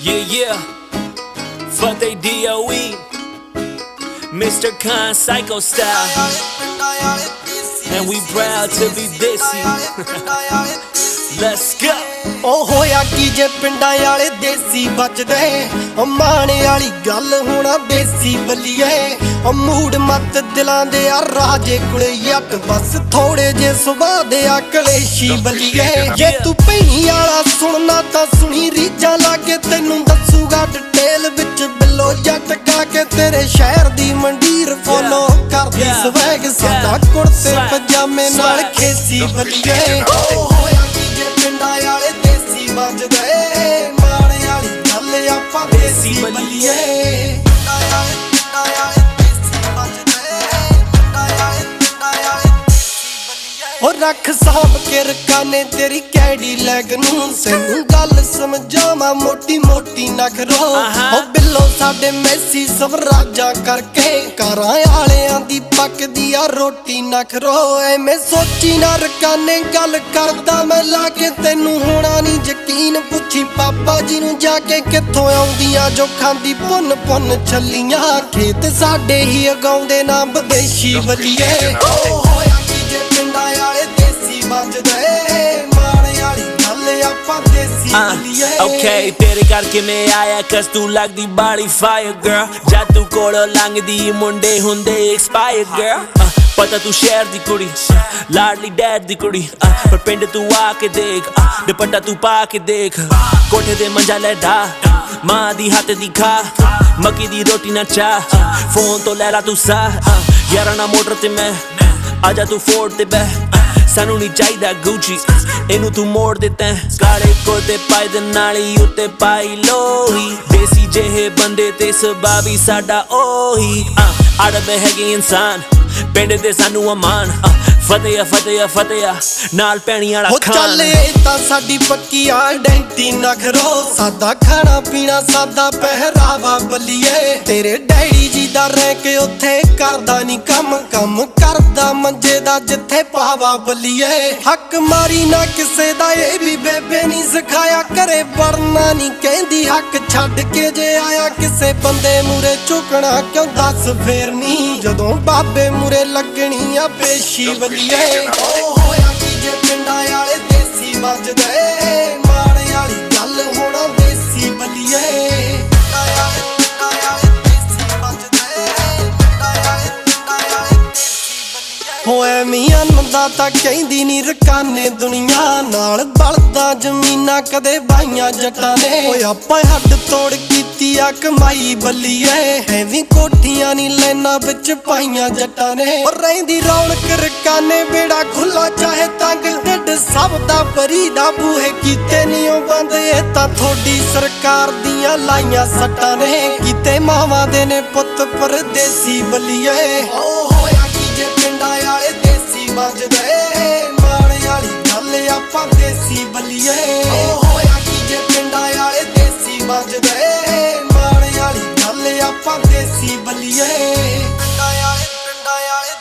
Yeah, fuck they DOE, Mr. Khan Psycho style, and we proud to be desi. Let's go. ਉਹ ਹੋਇਆ ਕੀ ਜੇ ਪਿੰਡਾਂ ਵਾਲੇ ਦੇਸੀ ਬਚਦੇ ਉਹ ਮਾਣੇ ਵਾਲੀ ਗੱਲ ਹੋਣਾ ਦੇਸੀ ਬੱਲੀਏ ਉਹ ਮੂਡ ਮੱਤ ਦਿਲਾਂ ਦੇ ਆ ਰਾਜੇ ਕੁਲੇ ਯੱਟ ਬਸ ਥੋੜੇ ਜੇ ਸੁਭਾਅ ਦੇ ਆ ਕਲੇਸ਼ੀ ਬੱਲੀਏ ਜੇ ਤੂੰ ਭੈਣੀ ਵਾਲਾ ਸੁਣਨਾ ਤਾਂ ਸੁਣੀ ਰੀਝਾਂ ਲਾਗੇ ਤੈਨੂੰ ਦੱਸੂਗਾ ਡਿਟੇਲ ਵਿੱਚ ਬਿੱਲੋ ਜੱਟ ਗਾ ਕੇ ਤੇਰੇ ਸ਼ਹਿਰ ਦੀ ਮੰਡੀਰ ਫੋਲੋ ਕਰਦੀ ਸਵੈਗ ਸਾਡਾ ਕੁੜਤੇ ਪਜਾਮੇ ਨਾਲ ਖੇਸੀ ਬੱਲੀਏ ਉਹ ਹੋਇਆ ਪਿੰਡਾਂ ਵਾਲੇ ਦੇਸੀ ਵੱਜਦੇ ਮਾਣੇ ਵਾਲੀ ਗੱਲ ਆਪਾਂ ਦੇਸੀ ਬੱਲੀਏ ਪਿੰਡਾਂ ਵਾਲੇ ਦੇਸੀ ਵੱਜਦੇ ਪਿੰਡਾਂ ਵਾਲੇ ਦੇਸੀ ਬੱਲੀਏ ਹੋ ਰੱਖ ਸਾਂਭ ਕੇ ਰਕਾਨੇ ਤੇਰੀ ਕੈਡੀ ਲੈਗ ਨੂੰ ਸੈਨੂੰ ਗੱਲ ਸਮਝਾਵਾਂ ਮੋਟੀ ਮੋਟੀ ਨਾ ਕਰੋ ਉਹ ਬਿੱਲੋ ਸਾਡੇ ਮੈਸੀ ਸਭ ਰਾਜਾਂ ਕਰਕੇ ਘਰਾਂ ਵਾਲਿਆਂ ਦੀ ਪੱਕਦੀ ਆ ਰੋਟੀ ਨਾ ਕਰੋ ਐਵੇਂ ਸੋਚੀ ਨਾ ਰਕਾਨੇ ਗੱਲ ਕਰਦਾ ਮੈਂ ਲਾ ਕੇ ਤੈਨੂੰ ਹੋਣਾ ਨਹੀਂ ਯਕੀਨ ਪੁੱਛੀ ਪਾਪਾ ਜੀ ਨੂੰ ਜਾ ਕੇ ਕਿੱਥੋਂ ਆਉਂਦੀਆਂ ਜੋ ਖਾਂਦੀ ਪੁੰਨ ਪੁੰਨ ਛੱਲੀਆਂ ਖੇਤ ਸਾਡੇ ਹੀ ਉਗਾਉਂਦੇ ਨਾ ਵਿਦੇਸ਼ੀ ਬੱਲੀਏ ਉਹ ਹੋਇਆ ਕੀ ਜੇ ਪਿੰਡਾਂ ਵਾਲੇ ਦੇਸੀ ਵੱਜਦੇ ਮਾਣੇ ਵਾਲੀ ਗੱਲ ਆਪਾਂ ਦੇਸੀ ਬੱਲੀਏ Okay, ਤੇਰੇ ਕਰਕੇ ਮੈਂ ਆਇਆ ਕਸ ਤੂੰ ਲੱਗਦੀ ਬਾੜੀ ਫਾਇਰ girl ਜਦ ਤੂੰ ਕੋਲੋਂ ਲੰਘਦੀ ਮੁੰਡੇ ਹੁੰਦੇ expired girl ਪਤਾ ਤੂੰ ਸ਼ਹਿਰ ਦੀ ਕੁੜੀ ਲਾਡਲੀ ਡੈਡ ਦੀ ਕੁੜੀ ਪਰ ਪਿੰਡ ਤੂੰ ਆ ਕੇ ਦੇਖ ਦੁਪੱਟਾ ਤੂੰ ਪਾ ਕੇ ਦੇਖ ਕੋਠੇ ਤੇ ਮੰਜਾ ਲੈ ਢਾ ਮਾਂ ਦੀ ਹੱਥ ਦੀ ਖਾ ਮੱਕੀ ਦੀ ਰੋਟੀ ਨਾ ਚਾਹ ਫੋਨ ਤੋਂ ਲੈ ਲਾ ਤੂੰ ਸਾਹ ਯਾਰਾਂ ਨਾ ਮੋਟਰ ਤੇ ਮੈਂ ਆਜਾ ਤੂੰ ਫੋਰਡ ਤੇ ਬਹਿ ਸਾਨੂੰ ਨਹੀਂ ਚਾਹੀਦਾ ਗੁੱਚੀ ਇਹਨੂੰ ਤੂੰ ਮੋੜ ਦਿੱਤਾ ਕਾਲੇ ਕੋਤੇ ਪਾਈ ਦੇ ਨਾਲੀ ਉੱਤੇ ਪਾਈ ਲੋਹੀ ਦੇਸੀ ਜਿਹੇ ਬੰਦੇ ਤੇ ਸੁਭਾਅ ਵੀ ਸਾਡਾ ਉਹੀ ਅੜਬ ਹੈਗੇ ਇਨਸਾਨ ਪਿੰਡ ਦੇ ਸਾਨੂੰ ਅਮਾਨ ਫਤਿਆ ਫਤਿਆ ਫਤਿਆ ਨਾਲ ਪੈਣੀ ਵਾਲਾ ਖਾਨ ਚੱਲ ਇਹ ਤਾਂ ਸਾਡੀ ਪੱਕੀ ਆਇਡੈਂਟੀ ਨਾ ਕਰੋ ਸਾਦਾ ਖਾਣਾ ਪੀਣਾ ਸਾਦਾ ਪਹਿਰਾਵਾ ਬੱਲੀਏ ਤੇਰੇ ਡੈਡੀ ਜੀ ਦਾ ਰਹਿ ਕੇ ਉੱਥੇ ਕਰਦਾ ਨਹੀਂ ਕੰਮ ਕਰਦਾ ਮੰਜੇ ਦਾ ਜਿੱਥੇ ਪਾਵਾ ਬੱਲੀਏ ਹੱਕ ਮਾਰੀ ਨਾ ਕਿਸੇ ਦਾ ਇਹ ਵੀ ਬੇਬੇ ਨਹੀਂ ਸਿਖਾਇਆ ਘਰੇ ਵੜਨਾ ਨਹੀਂ ਕਹਿੰਦੀ ਹੱਕ ਛੱਡ ਕੇ ਜੇ ਆਇਆ ਕਿਸੇ ਬੰਦੇ ਮੂਰੇ ਝੁਕਣਾ ਕਿਉਂ ਦੱਸ ਫੇਰ ਨਹੀਂ ਜਦੋਂ ਬਾਬੇ ਮੂਰੇ ਲੱਗਣੀ ਆ ਪੇਸ਼ੀ ਬੱਲੀਏ ਉਹ ਹੋਇਆ ਕੀ ਜੇ ਪਿੰਡਾਂ ਵਾਲੇ ਦੇਸੀ ਵੱਜਦੇ ਮਾਣੇ ਵਾਲੀ ਗੱਲ ਹੋਣਾ ਦੇਸੀ ਬੱਲੀਏ ਪਿੰਡਾਂ ਵਾਲੇ ਦੇਸੀ ਵੱਜਦੇ ਪਿੰਡਾਂ ਵਾਲੇ ਦੇਸੀ ਬੱਲੀਏ ਹੋਏ ਮੀਆਂ ਦਾ ਤਾਂ ਕਹਿੰਦੀ ਨੀ ਰਕਾਨੇ ਦੁਨੀਆ ਨਾਲ ਬਲਦਾ ਜ਼ਮੀਨਾਂ ਕਦੇ ਬਾਈਆਂ ਜੱਟਾਂ ਨੇ ਓਏ ਆਪਾਂ ਹੱਡ ਤੋੜ ਕੀਤੀ ਆ ਕਮਾਈ ਬੱਲੀਏ ਐਵੇਂ ਕੋਠੀਆਂ ਨੀ ਲੈਣਾ ਵਿੱਚ ਪਾਈਆਂ ਜੱਟਾਂ ਨੇ ਓ ਰਹਿੰਦੀ ਰੌਣਕ ਰਕਾਨੇ ਬੇੜਾ ਖੁੱਲਾ ਚਾਹੇ ਤੰਗ ਢਿੱਡ ਸਭ ਦਾ ਪਰੀ ਦਾ ਬੂਹੇ ਕੀਤੇ ਨੀ ਉਹ ਬੰਦ ਇਹ ਤਾਂ ਥੋੜੀ ਸਰਕਾਰ ਦੀਆਂ ਲਾਈਆਂ ਸੱਟਾਂ ਨੇ ਕੀਤੇ ਮਾਵਾਂ ਦੇ ਨੇ ਪੁੱਤ ਪਰਦੇਸੀ ਬੱਲੀਏ ਓ ਹੋਇਆ ਕੀ ਜੇ ਪਿੰਡਾਂ ਵਾਲੇ ਦੇਸੀ ਵੱਜਦੇ ਮਾਣੇ ਵਾਲੀ ਗੱਲ ਆਪਾਂ ਦੇਸੀ ਬੱਲੀਏ ਉਹ ਹੋਇਆ ਕੀ ਜੇ ਪਿੰਡਾਂ ਵਾਲੇ ਦੇਸੀ ਵੱਜਦੇ ਮਾਣੇ ਵਾਲੀ ਗੱਲ ਆਪਾਂ ਦੇਸੀ ਬੱਲੀਏ ਪਿੰਡਾਂ ਵਾਲੇ